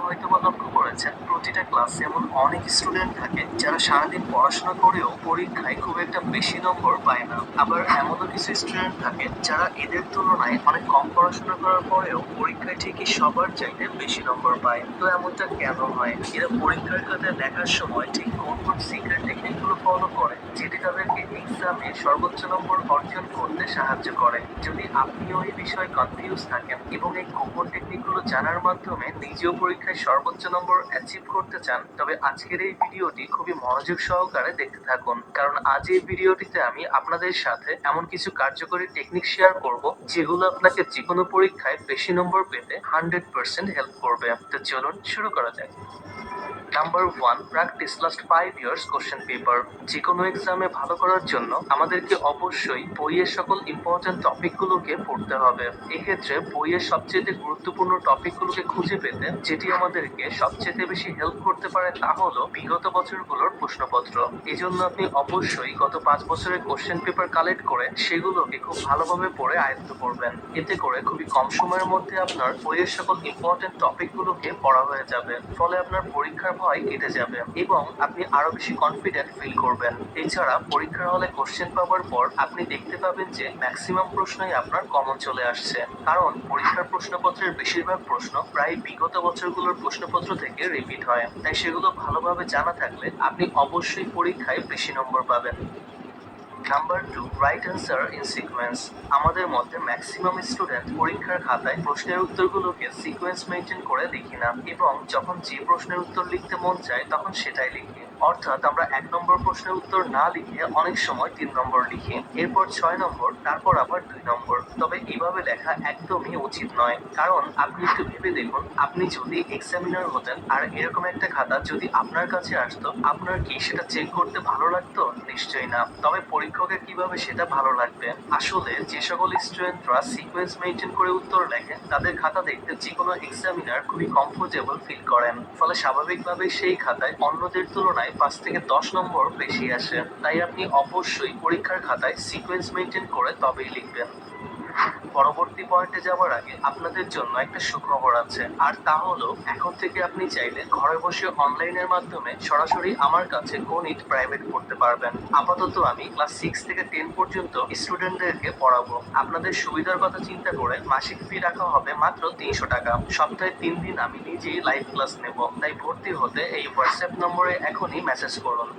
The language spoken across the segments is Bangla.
হয়তোবা লক্ষ্য করেছেন প্রতিটা ক্লাসে এমন অনেক স্টুডেন্ট থাকে যারা সারাদিন পড়াশোনা করেও পরীক্ষায় খুব একটা বেশি নম্বর পায় না। আবার এমনও কিছু স্টুডেন্ট থাকে যারা এদের তুলনায় অনেক কম পড়াশোনা করার পরেও পরীক্ষায় ঠিকই সবার চাইতে বেশি নম্বর পায়। তো এমনটা কেন হয়? এরা পরীক্ষার খাতায় লেখার সময় ঠিক কোন কোন সিক্রেট টেকনিক গুলো ফলো করে যেটি তাদেরকে এক্সামে সর্বোচ্চ নম্বর অর্জন করতে সাহায্য করে? যদি আপনিও এই বিষয়ে কনফিউজ থাকেন এবং এই গোপন টেকনিকগুলো জানার মাধ্যমে নিজেও পরীক্ষায় সর্বোচ্চ নম্বর অ্যাচিভ করতে চান, তবে আজকের এই ভিডিওটি খুবই মনোযোগ সহকারে দেখতে থাকুন। কারণ আজ এই ভিডিওটিতে আমি আপনাদের সাথে এমন কিছু কার্যকরী টেকনিক শেয়ার করব যেগুলো আপনাকে যেকোনো পরীক্ষায় বেশি নম্বর পেতে 100% হেল্প করবে। তো চলুন শুরু করা যাক। Number 1, practice last 5 years question paper. যেকোনো এক্সামে ভালো করার জন্য আমাদেরকে অবশ্যই বইয়ের সকল ইম্পর্টেন্ট টপিকগুলোকে পড়তে হবে। এক্ষেত্রে বইয়ের সবচেয়ে গুরুত্বপূর্ণ টপিকগুলোকে খুঁজে পেতে যেটি আমাদেরকে সবচেয়ে বেশি হেল্প করতে পারে তা হলো বিগত বছরগুলোর প্রশ্নপত্র। এজন্য আপনি অবশ্যই গত 5 বছরের কোশ্চেন পেপার কালেক্ট করে সেগুলোকে খুব ভালোভাবে পড়ে আয়ত্ত করবেন। এতে করে খুবই কম সময়ের মধ্যে আপনার বইয়ের সকল ইম্পর্টেন্ট টপিকগুলোকে পড়া হয়ে যাবে। ফলে আপনার পরীক্ষার ভয় কেটে যাবে এবং আপনি আরো বেশি কনফিডেন্ট ফিল করবেন। এছাড়া পরীক্ষার হলে কোশ্চেন পাওয়ার পর আপনি দেখতে পাবেন যে ম্যাক্সিমাম প্রশ্নই আপনার কমন চলে আসছে। কারণ পরীক্ষার প্রশ্নপত্রের বেশিরভাগ প্রশ্ন প্রায় বিগত বছরগুলোর প্রশ্নপত্র থেকে রিপিট হয়। তাই সেগুলো ভালোভাবে জানা থাকলে আপনি অবশ্যই পরীক্ষায় বেশি নম্বর পাবেন। Number 2, right answer in sequence. আমাদের মধ্যে ম্যাক্সিমাম স্টুডেন্ট পরীক্ষার খাতায় প্রশ্নের উত্তরগুলোকে সিকোয়েন্স মেনটেন করে লিখি না এবং যখন যে প্রশ্নের উত্তর লিখতে মন চায় তখন সেটাই লিখি। অর্থাৎ আমরা 1 নম্বর প্রশ্নের উত্তর না লিখে অনেক সময় 3 নম্বর লিখি, এরপর 6 নম্বর, তারপর আবার 2 নম্বর। তবে এভাবে লেখা একদমই উচিত নয়। কারণ আপনি একটু ভেবে দেখুন, আপনি যদি এক্সামিনার হতেন আর এরকম একটা খাতা যদি আপনার কাছে আসতো, আপনার কি সেটা চেক করতে ভালো লাগতো? নিশ্চয়ই না। তবে পরীক্ষকের কিভাবে সেটা ভালো লাগবে? আসলে যে সকল স্টুডেন্টরা সিকোয়েন্স মেনটেন করে উত্তর লেখে তাদের খাতা দেখতে যেকোনো এক্সামিনার খুবই কমফোর্টেবল ফিল করেন। ফলে স্বাভাবিকভাবেই সেই খাতায় অন্যদের তুলনায় 5 থেকে 10 নম্বর বেশি আসে। তাই আপনি অবশ্যই পরীক্ষার খাতায় সিকোয়েন্স মেনটেন করে তবেই লিখবেন। পরবর্তী পয়েন্টে যাওয়ার আগে আপনাদের জন্য একটা সুখবর আছে, আর তা হলো এখন থেকে আপনি চাইলে ঘরে বসে অনলাইনের মাধ্যমে সরাসরি আমার কাছে গণিত প্রাইভেট পড়তে পারবেন। আপাতত আমি ক্লাস 6 থেকে 10 পর্যন্ত স্টুডেন্টদেরকে পড়াবো। আপনাদের সুবিধার কথা চিন্তা করে মাসিক ফি রাখা হবে মাত্র 300 টাকা। সপ্তাহে 3 দিন আমি নিজেই লাইভ ক্লাস নেব। তাই ভর্তি হতে এই হোয়াটসঅ্যাপ নম্বরে এখনই মেসেজ করুন।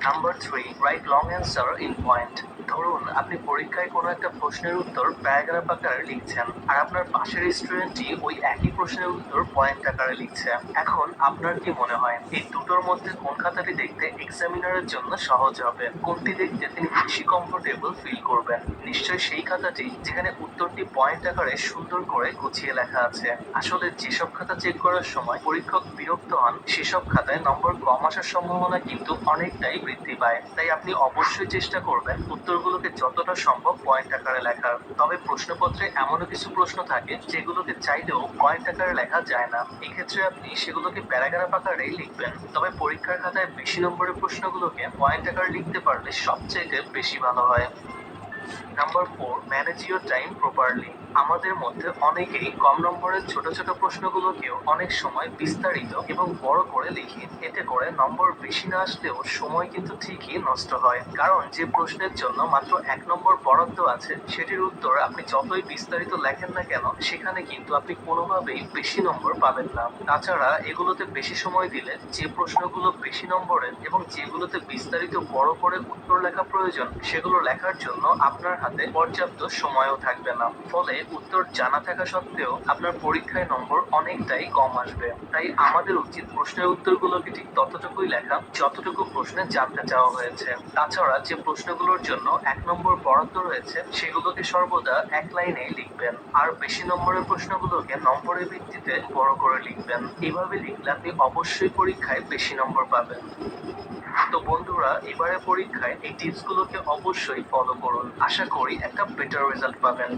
Number 3, right long answer in point. ধরুন আপনি পরীক্ষায় কোনো একটা প্রশ্নের উত্তর প্যারাগ্রাফ আকারে লিখছেন আর আপনার পাশের স্টুডেন্টটি ওই একই প্রশ্নের উত্তর পয়েন্ট আকারে লিখছে। এখন আপনার কি মনে হয় এই দুটোর মধ্যে কোন খাতাটি দেখতে এক্সামিনারের জন্য সহজ হবে? কোনটি দেখতে তিনি বেশি কমফোর্টেবল ফিল করবেন? নিশ্চয়ই সেই খাতাটি যেখানে উত্তরটি পয়েন্ট আকারে সুন্দর করে গুছিয়ে লেখা আছে। আসলে যেসব খাতা চেক করার সময় পরীক্ষক বিরক্ত হন সেসব খাতায় নম্বর কম আসার সম্ভাবনা কিন্তু অনেকটাই বৃদ্ধি পায়। তাই আপনি অবশ্যই চেষ্টা করবেন উত্তরগুলোকে যতটা সম্ভব পয়েন্ট আকারে লেখার। তবে প্রশ্নপত্রে এমনও কিছু প্রশ্ন থাকে যেগুলোকে চাইলেও পয়েন্ট আকারে লেখা যায় না। এক্ষেত্রে আপনি সেগুলোকে প্যারাগ্রাফ আকারেই লিখবেন। তবে পরীক্ষার খাতায় বেশি নম্বরের প্রশ্নগুলোকে পয়েন্ট আকারে লিখতে পারলে সবচেয়ে বেশি ভালো হয়। Number 4, manage your time properly. আমাদের মধ্যে অনেকেই কম নম্বরের ছোট ছোট প্রশ্নগুলোকেও অনেক সময় বিস্তারিত এবং বড় করে লিখি। এতে করে নম্বর বেশি না আসলেও সময় কিন্তু ঠিকই নষ্ট হয়। কারণ যে প্রশ্নের জন্য মাত্র 1 নম্বর বরাদ্দ আছে সেটির উত্তর আপনি যতই বিস্তারিত লেখেন না কেন সেখানে কিন্তু আপনি কোনোভাবেই বেশি নম্বর পাবেন না। তাছাড়া এগুলোতে বেশি সময় দিলে যে প্রশ্নগুলো বেশি নম্বরের এবং যেগুলোতে বিস্তারিত বড় করে উত্তর লেখা প্রয়োজন সেগুলো লেখার জন্য আপনার হাতে পর্যাপ্ত সময়ও থাকবে না। ফলে উত্তর জানা থাকা সত্ত্বেও আপনার পরীক্ষায় নম্বর অনেকটাই কম আসবে। তাই আমাদের উচিত প্রশ্নের উত্তরগুলোকে ঠিক ততটুকুই লেখা যতটুকু প্রশ্নে জানতে চাওয়া হয়েছে। তাছাড়া যে প্রশ্নগুলোর জন্য 1 নম্বর বরাদ্দ রয়েছে সেগুলোকে সর্বদা এক লাইনেই লিখবেন। আর বেশি নম্বরের প্রশ্নগুলোকে নম্বরের ভিত্তিতে বড় করে লিখবেন। এভাবে লিখলে আপনি অবশ্যই পরীক্ষায় বেশি নম্বর পাবেন। তো বন্ধুরা, এবারে পরীক্ষায় এই টিপস গুলোকে অবশ্যই ফলো করুন। আশা করি একটা বেটার রেজাল্ট পাবেন।